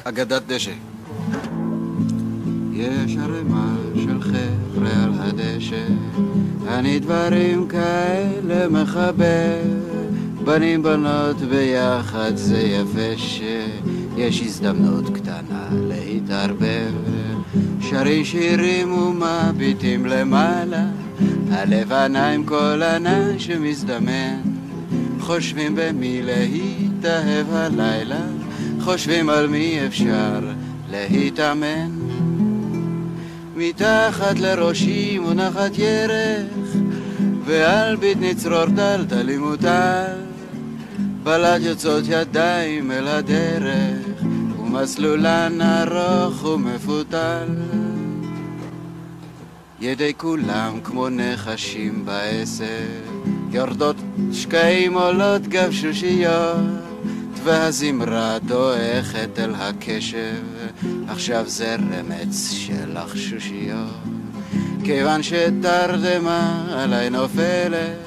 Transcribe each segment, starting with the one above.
אגדת דשא. יש ערימה של חבר'ה על הדשא, אני דברים כאלה מחבר, בנים בנות ביחד זה יפה שיש הזדמנות קטנה להתערבב. שרי שירים ומביטים למעלה, הלבנה עם כל ענן שמזדמן, חושבים במי להתאהב הלילה, חושבים על מי אפשר להתאמן. מתחת לראשי מונחת ירח, ועל בית נצרור טלטלים מוטל, בלט יוצאות ידיים אל הדרך, ומסלולן ארוך ומפותל. ידי כולם כמו נחשים בעשר, יורדות שקעים עולות גב שושיות, והזמרה דועכת אל הקשב, עכשיו זה רמץ של החשושיות. כיוון שתרדמה עליי נופלת,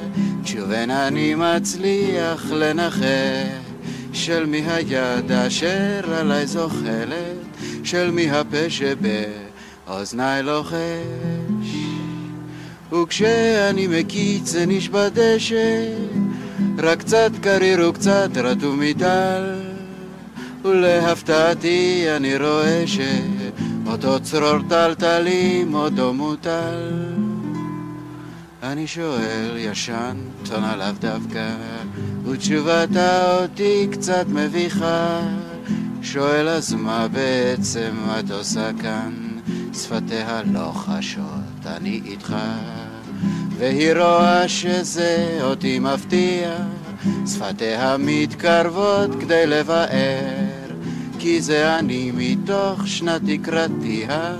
תשובן אני מצליח לנחש, של מי היד אשר עליי זוחלת, של מי הפה שבאוזניי לוחש. וכשאני מקיץ נשבע דשא, רק קצת קריר וקצת רטוב מטל, ולהפתעתי אני רואה שאותו צרור טלטלים אותו מוטל. אני שואל ישן תונה לאו דווקא, ותשובתה אותי קצת מביכה. שואל אז מה בעצם את עושה כאן, שפתיה לא חשות אני איתך, והיא רואה שזה אותי מפתיע, שפתיה מתקרבות כדי לבאר, כי זה אני מתוך שנת תקרתיה,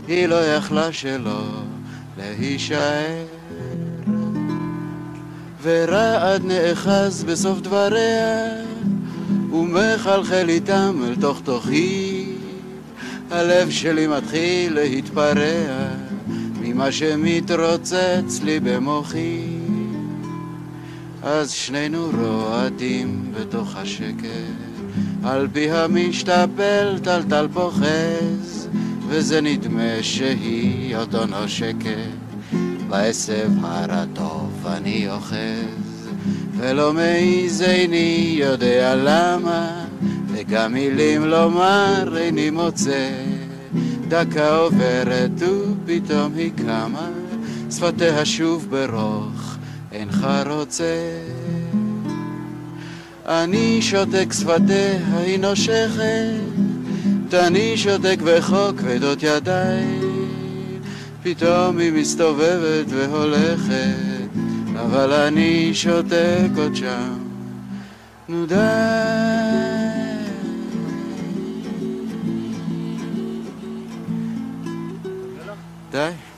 היא לא יכלה שלא להישאר. ורעד נאחז בסוף דבריה, ומחלחל איתם אל תוך תוכי, הלב שלי מתחיל להתפרע ממה שמתרוצץ לי במוחי. אז שנינו רועדים בתוך השקט, על פי המשתפל טלטל פוחז, וזה נדמה שהיא אותו נושקת, בעשב הרטוב אני אוחז, ולא מעיז איני יודע למה, וגם מילים לומר איני מוצא. דקה עוברת ופתאום היא קמה, שפתיה שוב ברוך אינך רוצה. אני שותק שפתיה היא נושכת, אני שותק וחוק כבדות ידיי, פתאום היא מסתובבת והולכת, אבל אני שותק עוד שם. נו די, די.